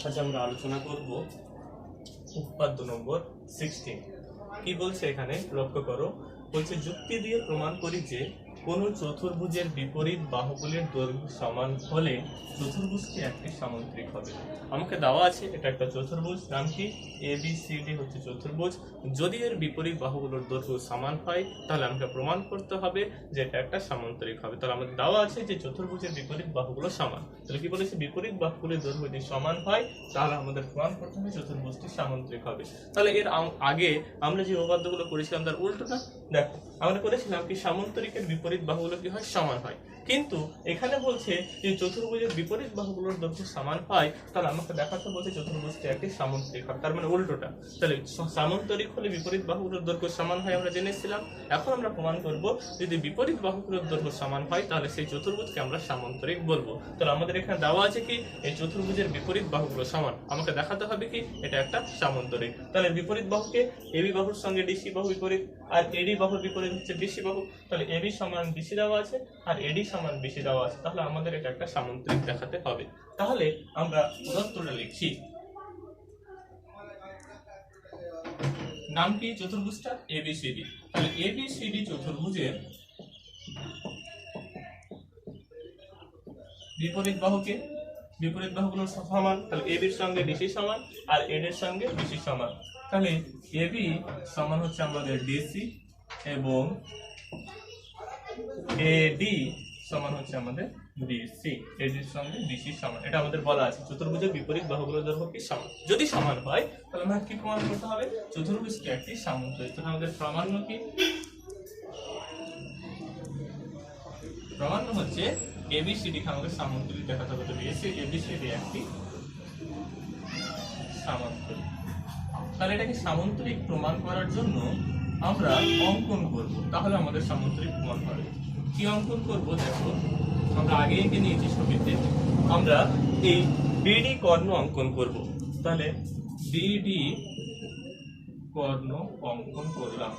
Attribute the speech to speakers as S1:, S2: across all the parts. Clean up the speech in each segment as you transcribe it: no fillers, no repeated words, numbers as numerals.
S1: আজ আমরা আলোচনা করব উপপাদ্য নম্বর 16। কি বলছে এখানে লক্ষ্য করো, বলছে যুক্তি দিয়ে প্রমাণ করি যে কোন চতুর্ভুজের বিপরীত বাহুগুলির দৈর্ঘ্য সমান হলে চতুর্ভুজটি একটি সামুদ্রিক হবে। আমাকে দেওয়া আছে এটা একটা চতুর্ভুজ, নাম কি ABCD হচ্ছে চতুর্ভুজ। যদি এর বিপরীত বাহুগুলোর দৈর্ঘ্য সমান হয় তাহলে আমাকে প্রমাণ করতে হবে যে এটা একটা সামান্তরিক হবে। তাহলে আমাদের দেওয়া আছে যে চতুর্ভুজের বিপরীত বাহুগুলো সমান। তাহলে কি বলেছে, বিপরীত বাহুগুলির দৈর্ঘ্য যদি সমান হয় তাহলে আমাদের প্রমাণ করতে হবে চতুর্ভুজটি সামান্তরিক হবে। তাহলে এর আগে আমরা যে উপপাদ্যগুলো করেছিলাম তার উল্টোটা দেখো, আমরা করেছিলাম কি সামান্তরিকের বিপরীত বাহুগুলো কি হয়, সমান হয়। কিন্তু এখানে বলছে যে চতুর্ভুজের বিপরীত বাহুগুলোর দৈর্ঘ্য সমান হয়, তাহলে আমাকে দেখাতে বলছে চতুর্ভুজটি একটি সামান্তরিক হবে, তার মানে উল্টোটা। তাহলে সামান্তরিক হলে বিপরীত বাহুগুলোর দৈর্ঘ্য সমান হয় আমরা জেনেছিলাম। এখন আমরা প্রমাণ করব যদি বিপরীত বাহুগুলোর দৈর্ঘ্য সমান হয় তাহলে সেই চতুর্ভুজকে আমরা সামান্তরিক বলবো। তাহলে আমাদের এখানে দেওয়া আছে কি এই চতুর্ভুজের বিপরীত বাহুগুলো সমান, আমাকে দেখাতে হবে কি এটা একটা সামান্তরিক। তাহলে বিপরীত বাহুকে এবি বাহুর সঙ্গে ডিসি বাহু বিপরীত, আর এডি বাহুর বিপরীত হচ্ছে বিসি বাহু। তাহলে এবি সমান বিসি দেওয়া আছে আর এডি সমান বিসি দেওয়া আছে, তাহলে আমাদের এটা একটা সামান্তরিক দেখাতে হবে। তাহলে আমরা উদাহরণটা লিখছি। নাম কি চতুর্ভুজটা ABCD। তাহলে ABCD চতুর্ভুজের বিপরীত বাহুগুলোর সমান, তাহলে এবির সঙ্গে ডিসি সমান আর এডের সঙ্গে বিসি সমান। তাহলে এবি সমান হচ্ছে আমাদের ডিসি এবং এডি সমান হচ্ছে আমাদের বিসি, এডির সঙ্গে বিসি সমান। এটা আমাদের বলা আছে চতুর্ভুজের বিপরীত বাহুগুলোর দৈর্ঘ্য কি সমান। যদি সমান হয় তাহলে আমাদের কি প্রমাণ করতে হবে, চতুর্ভুজটি একটি সামন্তরিক। তাহলে আমাদের প্রামাণ্য কি, প্রামাণ্য হচ্ছে ABCD কে আমাদের সামান্তরিক দেখাতে হবে। ABCD একটি সামান্তরিক। তাহলে এটাকে সামান্তরিক প্রমাণ করার জন্য আমরা অঙ্কন করব, তাহলে আমাদের সামান্তরিক প্রমাণ হবে। কি অঙ্কন করব দেখো, আমরা আগে এঁকে নিয়েছি ছবিতে। আমরা এই বিডি কর্ণ অঙ্কন করব। তাহলে বিডি কর্ণ অঙ্কন করলাম।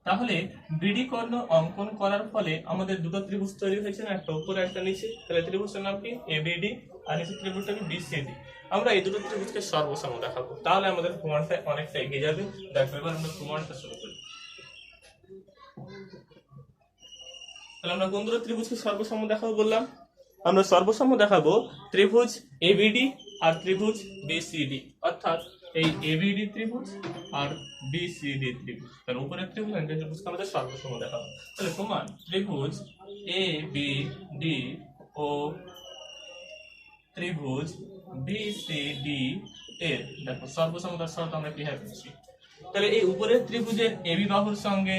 S1: তাহলে বিডি কর্ণ অঙ্কন করার ফলে আমাদের দুটো ত্রিভুজ তৈরি হয়েছে না, একটা উপরে একটা নিচে। তাহলে ত্রিভুজের নাম কি ABD আর নিচে ত্রিভুজটা কি BCD। আমরা এই দুটো ত্রিভুজকে সর্বসম দেখাবো, তাহলে আমাদের প্রমাণটা অনেকটা এগিয়ে যাবে। দেখো এবার আমরা প্রমাণটা শুরু করি। তাহলে আমরা কোন দুটো ত্রিভুজকে সর্বসম দেখাবো বললাম, আমরা সর্বসম দেখাবো ত্রিভুজ ABD আর ত্রিভুজ BCD, অর্থাৎ এই ABD ত্রিভুজ আর BCD ত্রিভুজ। তার উপরের ত্রিভুজ আর নিচের ত্রিভুজকে আমাদের সর্বসম দেখাবো। তাহলে প্রমাণ, ত্রিভুজ ABD ও ত্রিভুজ BCD এর দেখো সর্বসমতার শর্ত আমরা কিভাবে পেয়েছি। তাহলে এই উপরের ত্রিভুজের AB বাহুর সঙ্গে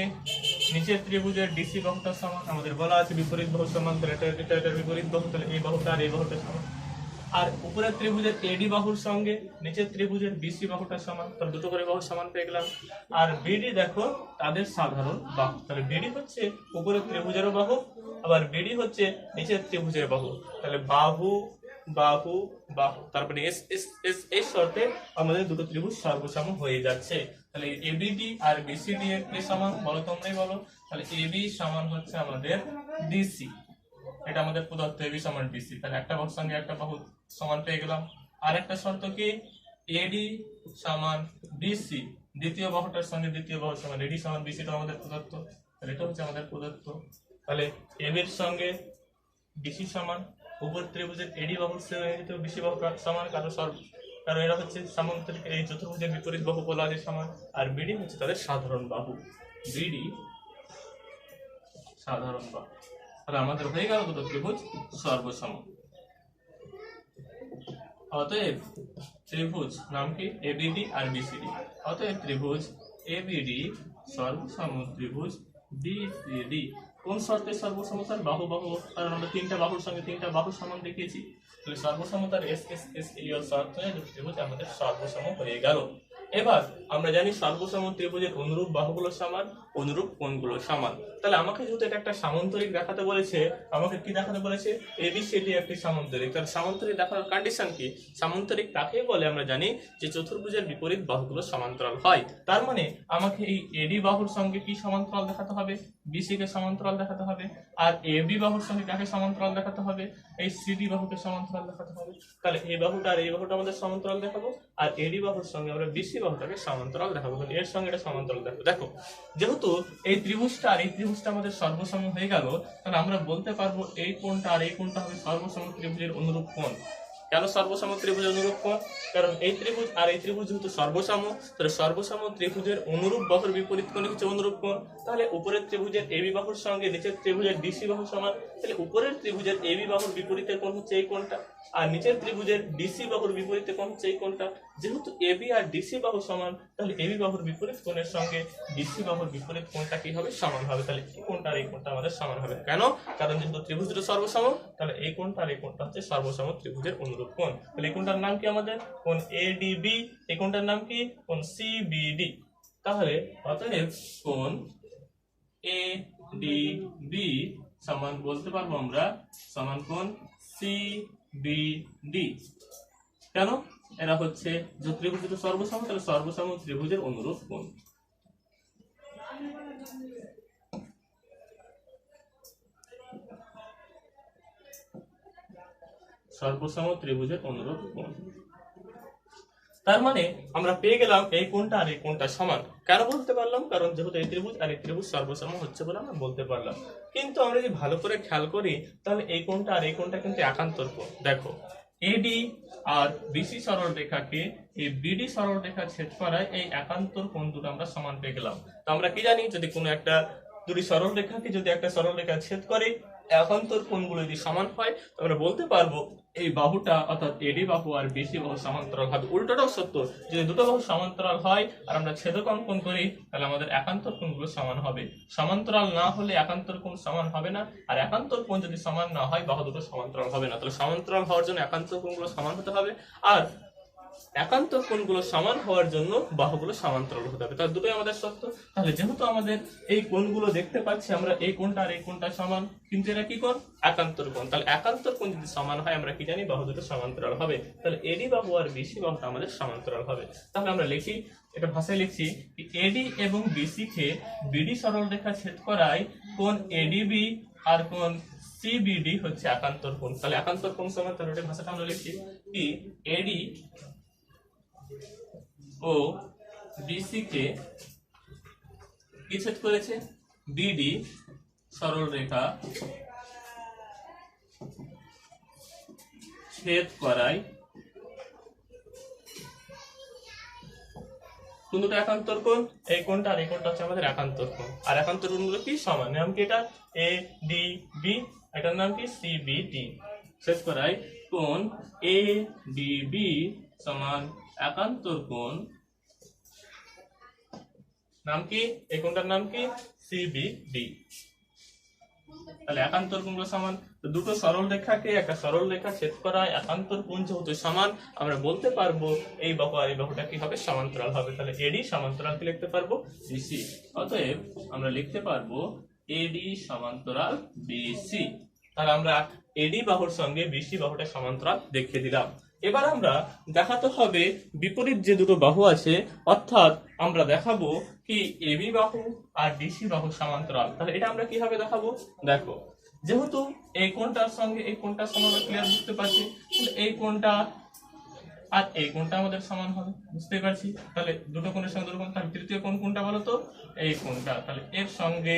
S1: নিচের ত্রিভুজের DC বাহুটা সমান। আমাদের বলা আছে বিপরীত বাহু সমান, তাহলে এটার বিপরীত বাহু, তাহলে এই বাহুটা আর এই বাহুটা সমান। আর উপরের ত্রিভুজের AD বাহুর সঙ্গে নিচের ত্রিভুজের BC বাহুটা সমান, তাহলে দুটো করে বাহু সমান পেয়ে গেলাম। আর BD দেখো তাদের সাধারণ বাহু, তাহলে BD হচ্ছে উপরের ত্রিভুজেরও বাহু, আবার BD হচ্ছে নিচের ত্রিভুজের বাহু। তাহলে বাহু বাহু বাহু, তারপরে এস এস এস এই শর্তে আমাদের দুটো ত্রিভুজ সর্বসম হয়ে যাচ্ছে। তাহলে ABD আর BCD এর কি সমান বলো, তোমরাই বলো। তাহলে AB সমান হচ্ছে আমাদের DC, এটা আমাদের প্রদত্ত AB সমান DC। তাহলে একটা বাহুর সঙ্গে একটা বাহু সমান পেয়ে গেলাম। আর একটা শর্ত কি, AD সমান BC, দ্বিতীয় বাহুটার সঙ্গে দ্বিতীয় বাহুর সমান AD সমান BC, টা আমাদের প্রদত্ত। তাহলে এটা হচ্ছে আমাদের প্রদত্ত। তাহলে AB এর সঙ্গে BC সমান, উপর ত্রিভুজের AD বাহুর সঙ্গে BC বাহু সমান, কারণ এরা হচ্ছে সামান্তরিক, এই চতুর্ভুজের বিপরীত বাহু বলা আছে সমান। আর BD হচ্ছে তাদের সাধারণ বাহু, BD সাধারণ বাহু। তাহলে আমাদের হয়ে গেল দুটো ত্রিভুজ সর্বসম। অতএব ত্রিভুজ নাম কি ABD আর BCD। অতএব ত্রিভুজ ABD সর্বসম ত্রিভুজ BCD। কোন শর্তে সর্বসমতার, বাহু বাহু, কারণ আমরা তিনটা বাহুর সঙ্গে তিনটা বাহু সমান দেখিয়েছি। তাহলে সর্বসমতার এস এস এস এই শর্তে ত্রিভুজ আমাদের সর্বসম হয়ে গেল। এবার আমরা জানি সর্বসম ত্রিভুজের অনুরূপ বাহুগুলো সমান, অনুরূপ কোণগুলো সমান। তাহলে আমাকে যেহেতু এটা একটা সামান্তরিক দেখাতে বলেছে, আমাকে কি দেখাতে বলেছে, এবিসিডি একটি সামান্তরিক। তাহলে সামান্তরিক দেখার কন্ডিশন কি, সামান্তরিক তাকেই বলে আমরা জানি যে চতুর্ভুজের বিপরীত বাহুগুলো সমান্তরাল হয়। তার মানে আমাকে এই এডি বাহুর সঙ্গে কি সমান্তরাল দেখাতে হবে, বিসি কে সমান্তরাল দেখাতে হবে। আর এবি বাহুর সঙ্গে কাকে সমান্তরাল দেখাতে হবে, এই সিডি বাহুকে সমান্তরাল দেখাতে হবে। তাহলে এই বাহুটা আর এই বাহুটা আমাদের সমান্তরাল দেখাবো, আর এডি বাহুর সঙ্গে আমরা বিসি বাহুটাকে সমান্তরাল দেখাবো। এর সঙ্গে এটা সমান্তরাল দেখাবো। দেখো যেহেতু এই ত্রিভুজটা আর এই ত্রিভুজটা আমাদের সর্বসম হয়ে গেল, তাহলে আমরা বলতে পারবো এই কোণটা আর এই কোণটা হবে সর্বসম ত্রিভুজের অনুরূপ কোণ। কেন সর্বসম ত্রিভুজের অনুরূপ কোণ, কারণ এই ত্রিভুজ আর এই ত্রিভুজ যেহেতু সর্বসম, তাহলে সর্বসম ত্রিভুজের অনুরূপ বাহুর বিপরীত কোণ হচ্ছে অনুরূপ কোণ। তাহলে উপরের ত্রিভুজের এবি বাহুর সঙ্গে নিচের ত্রিভুজের ডিসি বাহু সমান। তাহলে উপরের ত্রিভুজের এবি বাহুর বিপরীতে কোণ হচ্ছে এই কোণটা, আর নিচের ত্রিভুজের ডিসি বাহুর বিপরীতে কোণ হচ্ছে এই কোণটা। যেহেতু এবি আর ডিসি বাহু সমান, তাহলে এবি বাহুর বিপরীত কোণের সঙ্গে ডিসি বাহুর বিপরীত কোণটা কি হবে, সমান হবে। তাহলে এই কোণটা আর এই কোণটা আমাদের সমান হবে। কেন, কারণ যেহেতু ত্রিভুজ দুটো সর্বসম, তাহলে এই কোণটা আর এই কোণটা হচ্ছে সর্বসম ত্রিভুজের অনুরূপ কোণ। তাহলে এই কোণটার নাম কি আমাদের, কোণ এডিবি। এই কোণটার নাম কি, কোণ সিবিডি। তাহলে অতএব কোণ এডিবি সমান বলতে পারবো আমরা সমান কোণ সিবিডি। কেন, এরা হচ্ছে যে ত্রিভুজ দুটো সর্বসম, তাহলে সর্বসম ত্রিভুজের অনুরূপ কোণ। সর্বসম ত্রিভুজের অনুরূপ কোণ। তার মানে আমরা পেয়ে গেলাম এই কোণটা আর এই কোণটা সমান। কেন বলতে পারলাম, কারণ যেহেতু এই ত্রিভুজ আর এই ত্রিভুজ সর্বসম হচ্ছে বলে আমরা বলতে পারলাম। কিন্তু আমরা যদি ভালো করে খেয়াল করি, তাহলে এই কোণটা আর এই কোণটা কিন্তু একান্তর কোণ। দেখো এডি আর বিসি সরল রেখাকে এই বিডি সরল রেখা ছেদ করায় এই একান্তর কোণ দুটো আমরা সমান পেয়ে গেলাম। তো আমরা কি জানি, যদি কোনো একটা দুটি সরল রেখাকে যদি একটা সরল রেখা ছেদ করে একান্তর কোণগুলো যদি সমান হয়, আমরা বলতে পারবো এই বাহুটা অর্থাৎ এডি বাহু আর বিসি বাহু সমান্তরাল হবে। উল্টোটাও সত্য, যদি দুটো বাহু সমান্তরাল হয় আর আমরা ছেদক অঙ্কন করি, তাহলে আমাদের একান্তর কোণগুলো সমান হবে। সমান্তরাল না হলে একান্তর কোণ সমান হবে না, আর একান্তর কোণ যদি সমান না হয় বাহু দুটো সমান্তরাল হবে না। তাহলে সমান্তরাল হওয়ার জন্য একান্তর কোণগুলো সমান হতে হবে, আর একান্তর কোণগুলো সমান হওয়ার জন্য বাহুগুলো সমান্তরাল হতে হবে। তাহলে দুটোই আমাদের সত্য। তাহলে যেহেতু আমাদের এই কোণগুলো দেখতে পাচ্ছি আমরা, এই কোণটা আর এই কোণটা সমান, কিন্তু এরা কি কোণ, একান্তর কোণ। তাহলে একান্তর কোণ যদি সমান হয় আমরা কি জানি, বাহু দুটো সমান্তরাল হবে। তাহলে এডি বাহু আর বিসি বাহুটা আমাদের সমান্তরাল হবে। তাহলে আমরা লিখি, এটা ভাষায় লিখছি, এডি এবং বিসি কে বিডি সরল রেখা ছেদ করায় কোণ এডিবি আর কোণ সিবিডি হচ্ছে একান্তর কোণ। তাহলে একান্তর কোণ সমান, তাহলে এটা ভাষাটা আমরা লিখছি কি, এডি ও বিসি কে কি ছেদ করেছে, বিডি সরল রেখা ছেদ করায় কোন দুটো একান্তর কোণ, এই কোণটা আর এই কোণটা হচ্ছে আমাদের একান্তর কোণ। আর একান্তর কোণগুলো কি সমান, নাম কি, এটা এ ডি বি, এটার নাম কি সিবিডি। ছেদ করায় কোণ এ ডি বি সমান একান্তর কোণ, নাম কি, এই কোণটার নাম কি সিবিডি। তাহলে একান্তর কোণগুলো সমান। তো দুটো সরল রেখাকে একটা সরল রেখা ছেদ করায় একান্তর কোণ যেহেতু সমান, আমরা বলতে পারবো এই বাহু আর এই বাহুটা কি হবে, সমান্তরাল হবে। তাহলে এডি সমান্তরাল কি লিখতে পারবো, বিসি। অতএব আমরা লিখতে পারবো এডি সমান্তরাল বিসি। তাহলে আমরা এডি বাহুর সঙ্গে বিসি বাহুটা সমান্তরাল দেখিয়ে দিলাম। এবার আমরা দেখাতে হবে বিপরীত যে দুটো বাহু আছে, অর্থাৎ আমরা দেখাবো কি এবি বাহু আর ডিসি বাহু সমান্তরাল। তাহলে এটা আমরা কিভাবে দেখাবো, দেখো যেহেতু এই কোণটার সঙ্গে এই কোণটার সমান, ক্লিয়ার বুঝতে পারছি, তাহলে এই কোণটা আর এই কোণটা আমাদের সমান হবে, বুঝতে পারছি। তাহলে দুটো কোণের সঙ্গে দুটো কোণ, তাহলে তৃতীয় কোণ কোনটা বলো তো, এই কোণটা। তাহলে এর সঙ্গে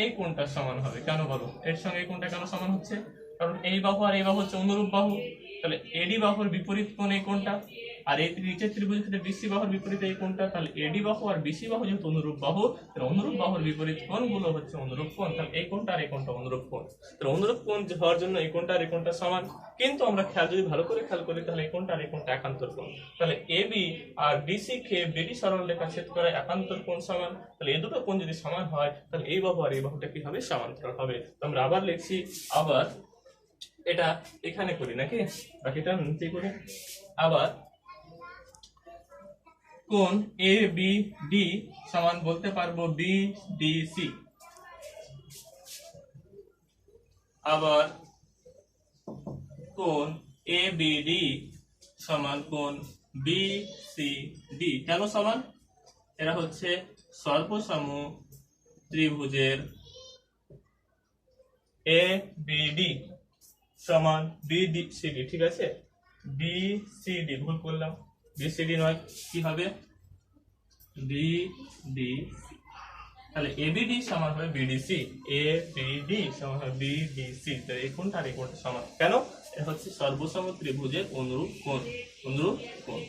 S1: এই কোণটা সমান হবে। কেন বলো, এর সঙ্গে এই কোণটা কেন সমান হচ্ছে, কারণ এই বাহু আর এই বাহু হচ্ছে অনুরূপ বাহু। তাহলে এডি বাহুর বিপরীত কোণ এই কোণটা, আর এই নিচের ত্রিভুজের ক্ষেত্রে বিসি বাহুর বিপরীত এই কোণটা। তাহলে এডি বাহু আর বিসি বাহু যেহেতু অনুরূপ বাহু, তাহলে অনুরূপ বাহুর বিপরীত কোণগুলো হচ্ছে অনুরূপ কোণ। তাহলে এই কোণটা আর এই কোণটা অনুরূপ কোণ। তাহলে অনুরূপ কোণ হওয়ার জন্য এই কোণটা আর এই কোণটা সমান। কিন্তু আমরা যদি ভালো করে খেয়াল করি, তাহলে এই কোণটা আর এই কোণটা একান্তর কোণ। তাহলে এবি আর ডিসি কে বিডি সরল রেখা ছেদ করে একান্তর কোণ সমান। তাহলে এই দুটো কোণ যদি সমান হয়, তাহলে এই বাহু আর এই বাহুটা কি হবে, সমান্তরাল হবে। তো আমরা আবার লিখছি, আবার এটা এখানে করি নাকি, বাকিটা নিচে করি। আবার কোণ এ বি ডি সমান বলতে পারবো বি ডি সি। আবার কোণ এ বি ডি সমান কোণ বি সি ডি। কেন সমান? এরা হচ্ছে সর্বসম ত্রিভুজের এ বি ডি সমান বি ডি সি ডি। ঠিক আছে, বি সি ডি ভুল করলাম, বি সি ডি নয়, কি হবে বি ডি। তাহলে এবিডি সমান হবে বিডিসি, এ বিডি সমান হবে বিডিসি। তাহলে এই কোণটা আর এই কোণটা সমান। কেন? এটা হচ্ছে সর্বসম ত্রিভুজের অনুরূপ কোণ, অনুরূপ কোণ।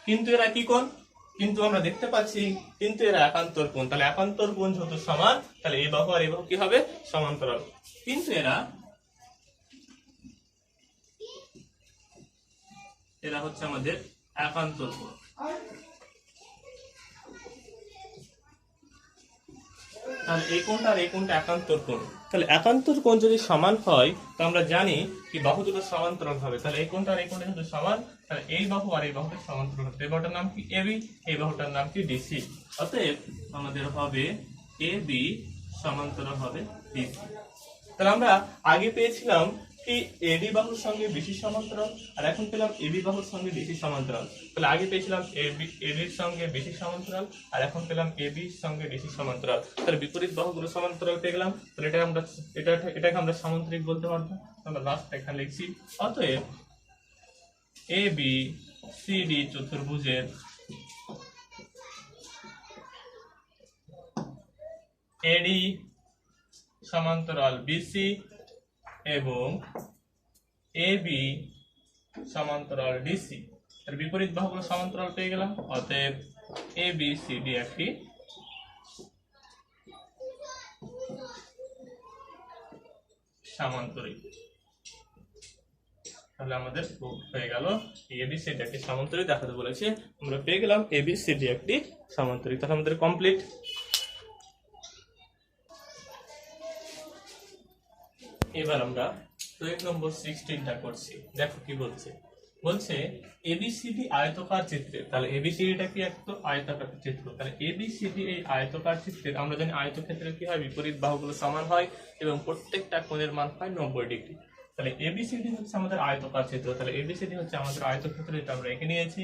S1: কিন্তু এরা কি কোণ? কিন্তু আমরা দেখতে পাচ্ছি কিন্তু এরা একান্তর কোণ। তাহলে একান্তর কোণ যেহেতু সমান, তাহলে এই বাহু আর এই বাহু কি হবে সমান্তরাল। কিন্তু এরা হচ্ছে আমাদের একান্তর কোণ। তাহলে এই কোণটা আর এই কোণটা একান্তর কোণ। তাহলে একান্তর কোণ যদি সমান হয় তো আমরা জানি কি বাহু দুটো সমান্তরাল হবে। তাহলে এই কোণটা আর এই কোণটা যদি সমান, তাহলে এই বাহু আর এই বাহুটা সমান্তরাল হবে। এই বাহুটার নাম কি এবি, এই বাহুটার নাম কি ডিসি। অতএব আমাদের হবে এবি সমান্তরাল হবে ডিসি। তাহলে আমরা আগে পেয়েছিলাম কি এডি বাহুর সঙ্গে বিসি সমান্তরাল, আর এখন পেলাম এবি বাহুর সঙ্গে বিসি সমান্তরাল। তাহলে আগে পেয়েছিলাম এবির সঙ্গে বিসি সমান্তরাল, আর এখন পেলাম এবির সঙ্গে ডিসি সমান্তরাল। তাহলে বিপরীত বাহুগুলো সমান্তরাল পেয়ে গেলাম। তাহলে এটাকে আমরা সামান্তরিক বলতে পারবো। আমরা লাস্ট এখানে লিখছি অতএব এ বি সি ডি চতুর্ভুজের এডি সমান্তরাল বিসি এবং এ বি সমান্তরাল ডিসি, এর বিপরীত বাহুগুলো সমান্তরাল পেয়ে গেলাম। অতএব এ বি সি ডি একটি সামান্তরিক। তাহলে আমাদের হয়ে গেল এবিসিডি একটি সামান্তরিক দেখাতে বলেছে, আমরা পেয়ে গেলাম এবিসিডি একটি সামান্তরিক। তাহলে আমাদের কমপ্লিট। এবার আমরা প্রয়োগ নম্বর 16টা করছি। দেখো কি বলছে, বলছে এবিসিডি আয়তকার চিত্রে। তাহলে এবিসিডিটা কি একটা আয়তাকার চিত্র। তাহলে এবিসিডি এই আয়তকার চিত্রের আমরা জানি আয়তক্ষেত্রে কি হয় বিপরীত বাহুগুলো সমান হয় এবং প্রত্যেকটা কোণের মান হয় 90 ডিগ্রি। তাহলে এবিসিডি হচ্ছে আমাদের আয়তকার চিত্র। তাহলে এবিসিডি হচ্ছে আমাদের আয়তক্ষেত্র, যেটা আমরা এঁকে নিয়েছি।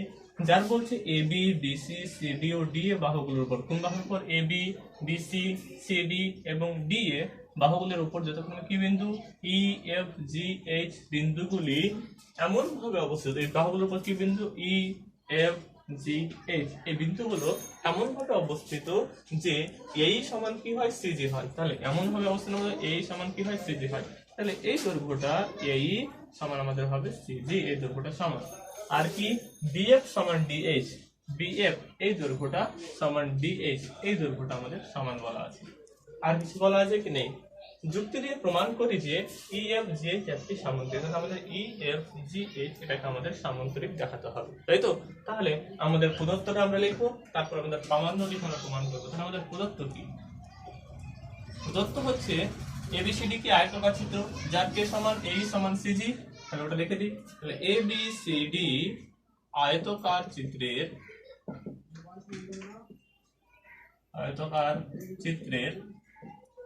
S1: যার বলছে এবি বিসি সিডি ও ডি এ বাহুগুলোর উপর। কোন বাহুর উপর? এবি বিসি সিডি এবং ডি এ বাহুগুলোর উপর যতক্ষণ কি বিন্দু ই এফ জি এইচ বিন্দুগুলি এমন ভাবে অবস্থিত, এই বাহুগুলোর উপর কি বিন্দু ই এফ জি এইচ, এই বিন্দুগুলো এমন ভাবে অবস্থিত যে এই সমান কি হয় সিজি হয়। তাহলে এমন ভাবে অবস্থান হবে এই সমান কি হয় সিজি হয়। তাহলে এই দৈর্ঘ্যটা এই সমান আমাদের হবে সিজি, এই দৈর্ঘ্যটা সমান। আর কি বিএফ সমান ডিএইচ, বিএফ এই দৈর্ঘ্যটা সমান ডিএইচ, এই দৈর্ঘ্যটা আমাদের সমান বলা আছে। আর কিছু বলা আছে কি নেই। যুক্তি দিয়ে প্রমাণ করি যে EFGH একটি সামান্তরিক। আমাদের EFGH এটাকে আমাদের সামান্তরিক দেখাতে হবে, তাই তো? তাহলে আমাদের প্রদত্তটা আমরা লিখবো, তারপর আমাদের প্রামাণ্যটি আমরা প্রমাণ করবো। তাহলে আমাদের প্রদত্ত কি? প্রদত্ত হচ্ছে ABCD কি আয়তকার চিত্র, যার কে সমান এই সমান সিজি। তাহলে ওটা লিখে দিই। তাহলে ABCD আয়তকার চিত্রের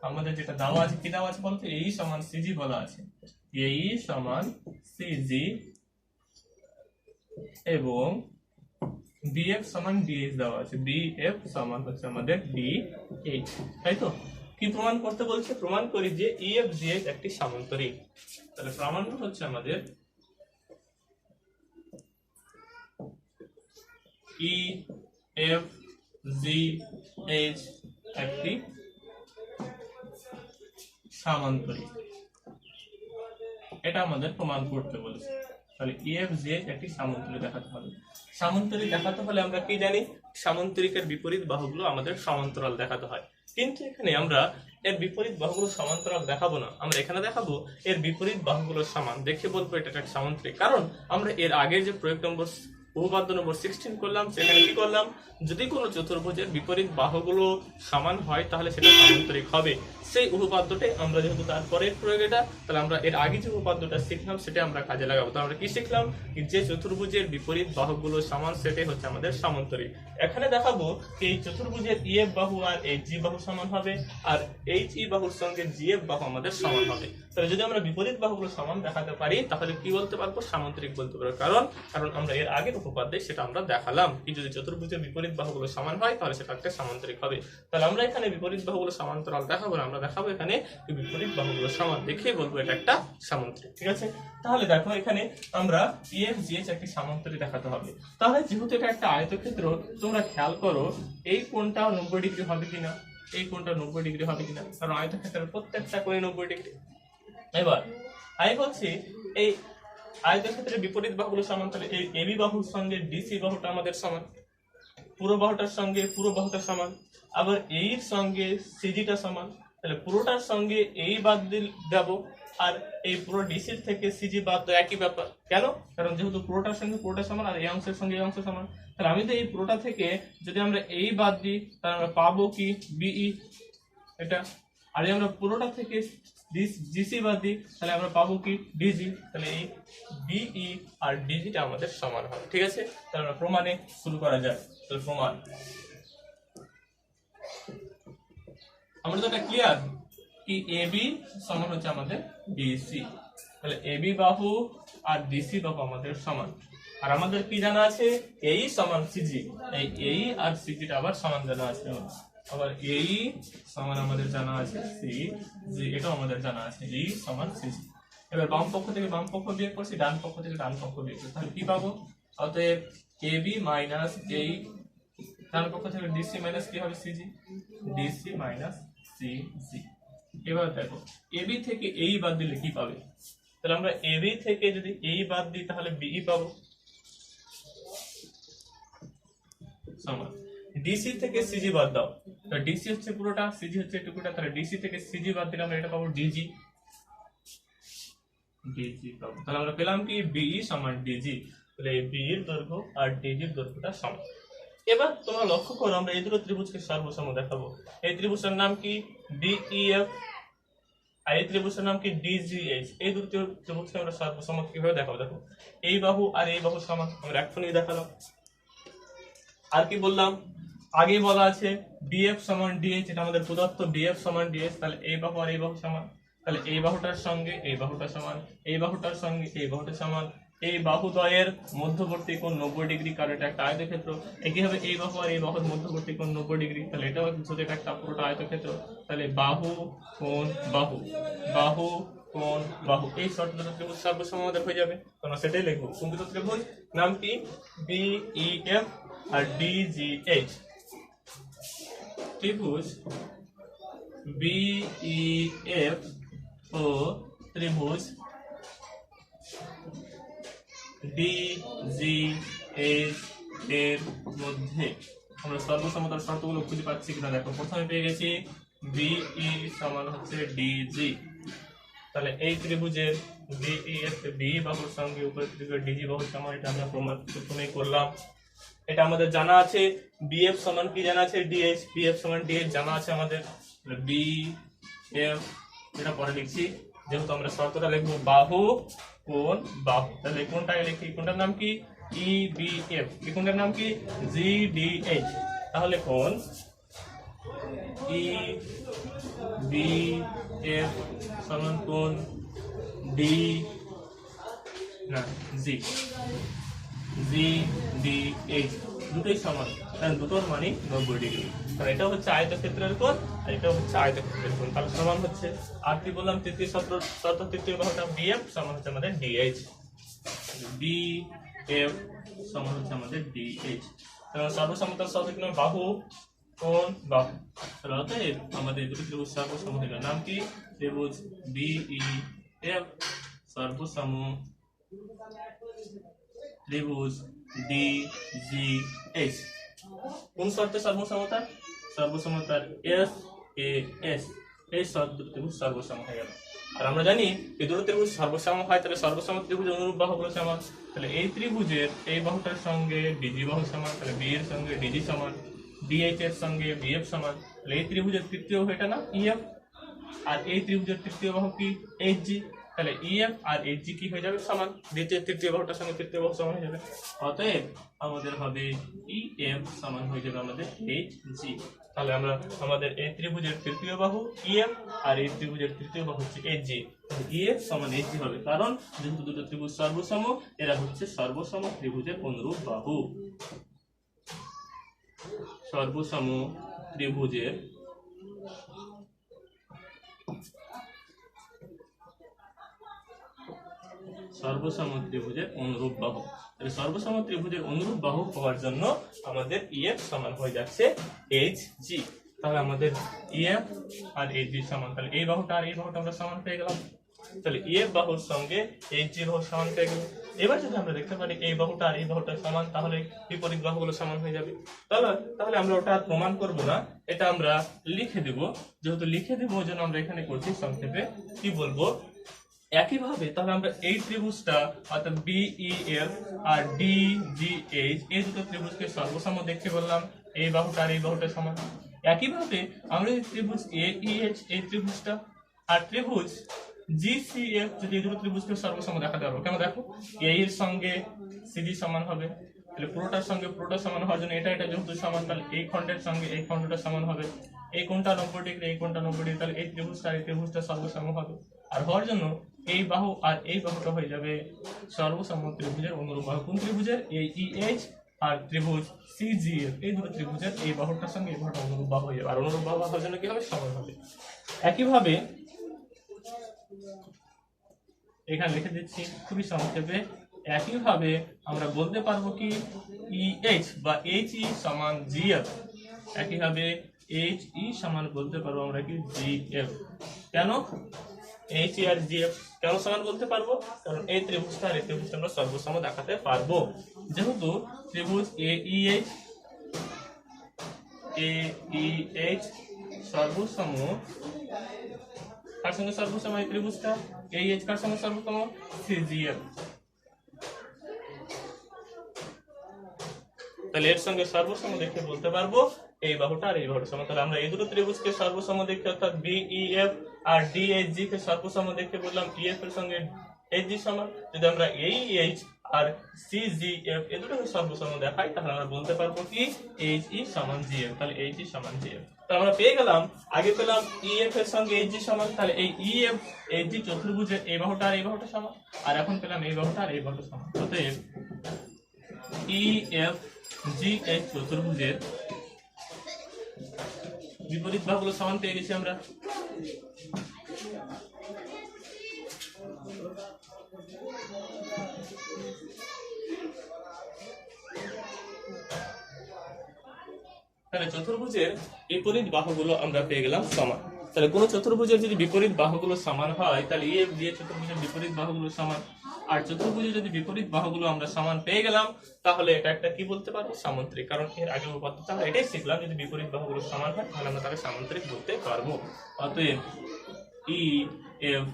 S1: আমাদের যেটা দেওয়া আছে, কি দেওয়া আছে বলতে এই সমান সিজি বলা আছে। এই সমান সিজি এবং বিএফ সমান ডিএইচ দেওয়া আছে। বিএফ সমান হচ্ছে আমাদের ডিএইচ, তাই তো? কি প্রমাণ করতে বলছে? প্রমাণ করি যে EFGH একটি সামান্তরিক। তাহলে প্রামাণ্য হচ্ছে আমাদের EFGH একটি সামান্তরিক, এটা আমাদের প্রমাণ করতে বলেছে। তাহলে EFGH একটি সামান্তরিক দেখাতে হবে। সামান্তরিক দেখাতে হলে আমরা কি জানি? সামান্তরিকের বিপরীত বাহুগুলো আমাদের সমান্তরাল দেখাতে হয়। কিন্তু এখানে আমরা এর বিপরীত বাহুগুলো সমান্তরাল দেখাবো না, আমরা এখানে দেখাবো এর বিপরীত বাহুগুলো সমান। দেখে বলবো এটা একটা সামান্তরিক, কারণ আমরা এর আগের যে প্রয়োগ নম্বর উপপাদ্য নম্বর 16 করলাম, সেখানে কি করলাম? যদি কোনো চতুর্ভুজের বিপরীত বাহুগুলো সমান হয় তাহলে সেটা সামান্তরিক হবে। সেই উপপাদ্যটাই আমরা যেহেতু তারপরে প্রয়োগ এটা, তাহলে আমরা এর আগে যে উপপাদ্যটা শিখলাম সেটা আমরা কাজে লাগাবো। তো আমরা কি শিখলাম, যে চতুর্ভুজের বিপরীত বাহুগুলো সমান সেটাই হচ্ছে আমাদের সামান্তরিক। এখানে দেখাবো এই চতুর্ভুজের ইএফ বাহু আর এইচ জি বাহু সমান হবে, আর এইচ ই বাহুর সঙ্গে জিএফ বাহু আমাদের সমান হবে। তাহলে যদি আমরা বিপরীত বাহুগুলো সমান দেখাতে পারি তাহলে কি বলতে পারবো, সামান্তরিক বলতে পারবো। কারণ আমরা এর আগের উপপাদ্যে সেটা আমরা দেখালাম কি যদি চতুর্ভুজের বিপরীত বাহুগুলো সমান হয় তাহলে সেটা একটা সামান্তরিক হবে। তাহলে আমরা এখানে বিপরীত বাহুগুলো সমান্তরাল দেখাবো না, আমরা দেখাবো এখানে বিপরীত বাহুগুলো সমান, দেখে বলবো এটা একটা সামান্তরিক। ঠিক আছে, তাহলে দেখো এখানে আমরা ইএফ জিএইচ একটি সামান্তরিক দেখাতে হবে। তাহলে যেহেতু এটা একটা আয়তক্ষেত্র, তোমরা খেয়াল করো এই কোণটা 90 ডিগ্রি হবে কিনা, এই কোণটা 90 ডিগ্রি হবে কিনা, কারণ আয়তক্ষেত্রের প্রত্যেকটা কোণে 90 ডিগ্রি। এবার আমি বলছি এই আয়তক্ষেত্রের বিপরীত বাহুগুলো সমান, তাহলে এই এবি বাহুর সঙ্গে ডিসি বাহুটা আমাদের সমান, পুরো বাহুটার সঙ্গে পুরো বাহুটা সমান, আবার এর সঙ্গে সিজিটা সমান। তাহলে পুরোটার সঙ্গে এই বাদ দেব, আর এই পুরো ডিসির থেকে সিজি বাদ দেওয়া একই ব্যাপার। কেন? কারণ যেহেতু পুরোটার সঙ্গে পুরোটা সমান আর এই অংশের সঙ্গে এই অংশ সমান, তাহলে আমি তো এই পুরোটা থেকে যদি আমরা এই বাদ দিই তাহলে আমরা পাবো কি বিই এটা, আর যদি আমরা পুরোটা থেকে জিসি বাদ দিই তাহলে আমরা পাবো কি ডিজি। তাহলে এই বিই আর ডিজিটা আমাদের সমান হবে। ঠিক আছে, তাহলে আমরা প্রমাণে শুরু করা যায়। তাহলে প্রমাণ আমরা তো এটা ক্লিয়ার কি এবি সমান হচ্ছে আমাদের ডিসি। তাহলে এবি বাহু আর ডিসি বাহু আমাদের সমান, আর আমাদের কি জানা আছে, এই সমান সিজি, এই আর সিজিটা আবার সমান জানা আছে, আবার এই সমান আমাদের জানা আছে সি জি, এটাও আমাদের জানা আছে এই সমান সিজি। এবার বাম পক্ষ থেকে বাম পক্ষ বিয়োগ করছি, ডান পক্ষ থেকে ডান পক্ষ বিয়োগ করছি, তাহলে কি পাবো, অতএব এবি মাইনাস এই ডান পক্ষ থেকে ডিসি মাইনাস কি হবে সিজি, ডিসি মাইনাস সিজি। এবার দেখো এবি থেকে এই বাদ দিলে কি পাবে, তাহলে আমরা এবি থেকে যদি এই বাদ দিই তাহলে বিই পাবো সমান, ডিসি থেকে সিজি বাদ দাও, তো ডিসি হচ্ছে পুরোটা, সিজি হচ্ছে টুকুটা, তাহলে ডিসি থেকে সিজি বাদ দিলে আমরা এটা পাবো ডিজি, ডিজি পাবো। তাহলে আমরা পেলাম কি বিই সমান ডিজি। তাহলে বি এর দৈর্ঘ্য আর ডিজির দৈর্ঘ্যটা সমান। এবার তোমরা লক্ষ্য করো আমরা এই দুটো ত্রিভুজকে সর্বসম দেখাবো। এই ত্রিভুজের নাম কি ডিইএফ, আর এই ত্রিভুজের নাম কি ডিজিএইচ। এই দুটো ত্রিভুজকে আমরা সর্বসম কিভাবে দেখাবো, দেখো এই বাহু আর এই বাহু সমান, আমরা এখনই দেখালাম। আর কি বললাম, আগে বলা আছে বিএফ সমান ডিএইচ, এটা আমাদের প্রদত্ত বিএফ সমান ডিএইচ। তাহলে এই বাহু আর এই বাহু সমান, তাহলে এই বাহুটার সঙ্গে এই বাহুটা সমান, এই বাহুটার সঙ্গে এই বাহুটা সমান, এই বাহুদ্বয়ের মধ্যবর্তী কোণ 90 ডিগ্রি, কারণ এটা একটা আয়তক্ষেত্র। একই হবে এই বাহু আর এই বাহুর মধ্যবর্তী কোণ 90 ডিগ্রি, তাহলে এটাও যদি এটা একটা পুরোটা আয়তক্ষেত্র, তাহলে বাহু কোণ বাহু, বাহু কোণ বাহু, এই শর্ত দুটো ত্রিভুজ সর্বসম আমাদের হয়ে যাবে। তোমরা সেটাই লিখবো। কোন দুটো ত্রিভুজ, নাম কি বিইএফ আর ডিজিএইচ। ত্রিভুজ বিইএফ ও ত্রিভুজ ডিজিএইচ এর মধ্যে আমরা সর্বসমতার শর্তগুলো খুঁজে পাচ্ছি কিনা দেখো। প্রথমে পেয়ে গেছি বিই সমান হচ্ছে ডিজি, তাহলে এই ত্রিভুজের বিইএফ বি বাহুর সঙ্গে উপরের ত্রিভুজের ডিজি বাহুর সমান, এটা আমরা প্রমাণ প্রথমেই করলাম। এটা আমাদের জানা আছে বিএফ সমান কি জানা আছে ডিএইচ, বিএফ সমান ডিএইচ জানা আছে আমাদের। বিএফ এটা পরে লিখছি, যেহেতু আমরা শর্তটা লিখবো বাহু কোণ বাহু, তাহলে এই কোণটাকে লিখি, কোণটার নাম কি ইবিএফ, এই কোণটার নাম কি জিডিএইচ। তাহলে কোণ ইবিএফ সমান কোণ ডি না জি, জিডিএইচ দুটোই সমান, কারণ দুটোর মানে 90 ডিগ্রি। কারণ এটা হচ্ছে আয়তক্ষেত্রের কোণ আর এটা হচ্ছে আয়তক্ষেত্রের কোণ, তাহলে সমান হচ্ছে। আর কি বললাম, তৃতীয় শর্ত তৃতীয় বাহুটা বিএফ সমান হচ্ছে আমাদের ডিএইচ, বিএফ সমান হচ্ছে আমাদের ডিএইচ। তাহলে সর্বসমতার শর্ত কি, বাহু কোণ বাহু, তাহলে অতএব আমাদের দুটো ত্রিভুজ সর্বসম হয়ে গেল। নাম কি, ত্রিভুজ বিইএফ সর্বসম ত্রিভুজ ডিজিএইচ। কোন শর্তে সর্বসমতা, সর্বসমতার এস এ এস, এই শর্ত ত্রিভুজ সর্বসম হয়ে গেল। আর আমরা জানি এই দুটো ত্রিভুজ সর্বসম হয়, তাহলে সর্বসম ত্রিভুজের অনুরূপ বাহুগুলো সমান। তাহলে এই ত্রিভুজের এই বাহুটার সঙ্গে ডিজি বাহু সমান, তাহলে বি এর সঙ্গে ডিজি সমান, ডিএইচ এর সঙ্গে বিএফ সমান, তাহলে এই ত্রিভুজের তৃতীয় এটা না ইএফ, আর এই ত্রিভুজের তৃতীয় বাহু কি এইচ জি, তাহলে ইএফ আর এইচ জি কি হয়ে যাবে সমান, দ্বিতীয় তৃতীয় বাহুটার সঙ্গে তৃতীয় বাহু সমান হয়ে যাবে। অতএব আমাদের হবে ইএফ সমান হয়ে যাবে আমাদের এইচ জি। তাহলে আমরা আমাদের এই ত্রিভুজের তৃতীয় বাহু ইএফ আর এই ত্রিভুজের তৃতীয় বাহু হচ্ছে এইচ জি, ইএফ সমান এইচ জি হবে, কারণ যেহেতু দুটো ত্রিভুজ সর্বসম, এরা হচ্ছে সর্বসম ত্রিভুজের অনুরূপ বাহু। সর্বসম ত্রিভুজের অনুরূপ বাহু। সর্বসম ত্রিভুজের অনুরূপ বাহু হওয়ার জন্য আমাদের ইএফ সমান হয়ে যাচ্ছে এইচ জি। তাহলে আমাদের ইএফ আর এইচ জি সমান, তাহলে এই বাহুটা আর এই বাহুটা আমরা সমান পেয়ে গেলাম। তাহলে ইএফ বাহুর সঙ্গে এইচ জি বাহু সমান পেয়ে গেল। এবার যদি আমরা দেখতে পারি এই বাহুটা আর এই বাহুটা সমান, তাহলে বিপরীত বাহুগুলো সমান হয়ে যাবে। তাহলে আমরা ওটা প্রমাণ করব না, এটা আমরা লিখে দেব। যেহেতু লিখে দেব ওই জন্য আমরা এখানে করছি সংক্ষেপে কি বলবো। একইভাবে তাহলে আমরা এই ত্রিভুজটা অর্থাৎ বিইএফ আর ডিজিএইচ এই দুটো ত্রিভুজকে সর্বসম দেখতে বললাম, এই বাহুটা আর এই বাহুটা সমান। একইভাবে আমরা এই ত্রিভুজ এইচ এই ত্রিভুজটা আর ত্রিভুজ জিসিএফ যদি এই দুটো ত্রিভুজকে সর্বসম দেখাতে পারবো। কেন দেখো, এ এর সঙ্গে সিডি সমান হবে, তাহলে পুরোটার সঙ্গে পুরোটা সমান হওয়ার জন্য এটা যেহেতু সমান, তাহলে এই খণ্ডের সঙ্গে এই খণ্ডটা সমান হবে। এই কোণটা 90 ডিগ্রি, এই কোণটা 90 ডিগ্রি, তাহলে এই ত্রিভুজটা আর এই ত্রিভুজটা সর্বসম হবে। আর হওয়ার জন্য এই বাহু আর এই বাহুটা হয়ে যাবে সর্বসম ত্রিভুজের অনুরূপ বাহু। কোন ত্রিভুজের? এই ইএইচ আর ত্রিভুজ সিজিএফ এই দুটো ত্রিভুজের এই বাহুটার সঙ্গে এই বাহুটা অনুরূপ বাহু হয়ে যাবে। আর অনুরূপ বাহু হওয়ার জন্য কি হবে? সমান হবে। একইভাবে এখানে লিখে দিচ্ছি খুবই সংক্ষেপে। একইভাবে আমরা বলতে পারবো কি ইএইচ বা এইচই সমান জিএফ। একইভাবে এইচই সমান বলতে পারবো আমরা কি জিএফ। কেন এইচ আর জিএফ কেন সমান বলতে পারবো? কারণ এই ত্রিভুজটা আর এই ত্রিভুজটা আমরা সর্বসম দেখাতে পারবো। যেহেতু ত্রিভুজ এইচ সর্বসম, কার সঙ্গে সর্বসম? এই ত্রিভুজটা এইচ কার সঙ্গে সর্বসম? সিজিএফ। তাহলে এর সঙ্গে সর্বসম দেখে বলতে পারবো এই বাহুটা আর এই বাহুটা সমান। তাহলে আমরা এই দুটো ত্রিভুজকে সর্বসম দেখে অর্থাৎ বিইএফ আর ডিএইচজি কে সর্বসম দেখে বললাম ইএফ এর সঙ্গে এইচজি সমান। যদি আমরা এইচ আর সিজিএফ এই দুটোকে সর্বসম দেখাই তাহলে আমরা বলতে পারবো কি এইচই সমান জিএফ। তাহলে এইচই সমান জিএফ। তো আমরা পেয়ে গেলাম, আগে পেলাম ইএফ এর সঙ্গে এইচজি সমান, তাহলে এই ইএফ এইচজি চতুর্ভুজের এই বাহুটা আর এই বাহুটা সমান। আর এখন পেলাম এই বাহুটা আর এই বাহুটা সমান। অতএব ইএফ জিএইচ চতুর্ভুজের বিপরীত বাহুগুলো সমান পেয়ে গেছি আমরা। তাহলে চতুর্ভুজের বিপরীত বাহুগুলো আমরা পেয়ে গেলাম সমান। তাহলে কোন চতুর্ভুজের যদি বিপরীত বাহুগুলো সমান হয় তাহলে ইএফ দিয়ে চতুর্ভুজের বিপরীত বাহুগুলো সমান। আর চতুর্ভুজের যদি বিপরীত বাহুগুলো আমরা সমান পেয়ে গেলাম তাহলে এটা একটা কি বলতে পারবো? সামান্তরিক। কারণ এর আগে পদ্ধতি আমরা এটাই শিখলাম, যদি বিপরীত বাহুগুলো সমান হয় তাহলে আমরা তাকে সামান্তরিক বলতে পারবো। অতএব ইএফ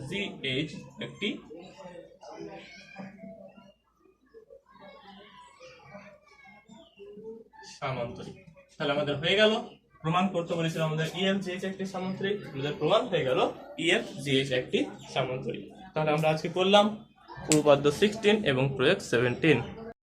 S1: জিএইচ একটি সামান্তরিক। তাহলে আমাদের হয়ে গেল, প্রমাণ করতে বলেছিলাম আমাদের ইএফ জিএইচ একটি সামান্তরিক, আমাদের প্রমাণ হয়ে গেল ইএফ জিএইচ একটি সামান্তরিক। তাহলে আমরা আজকে করলাম উপপাদ্য 16 এবং প্রয়োগ 17।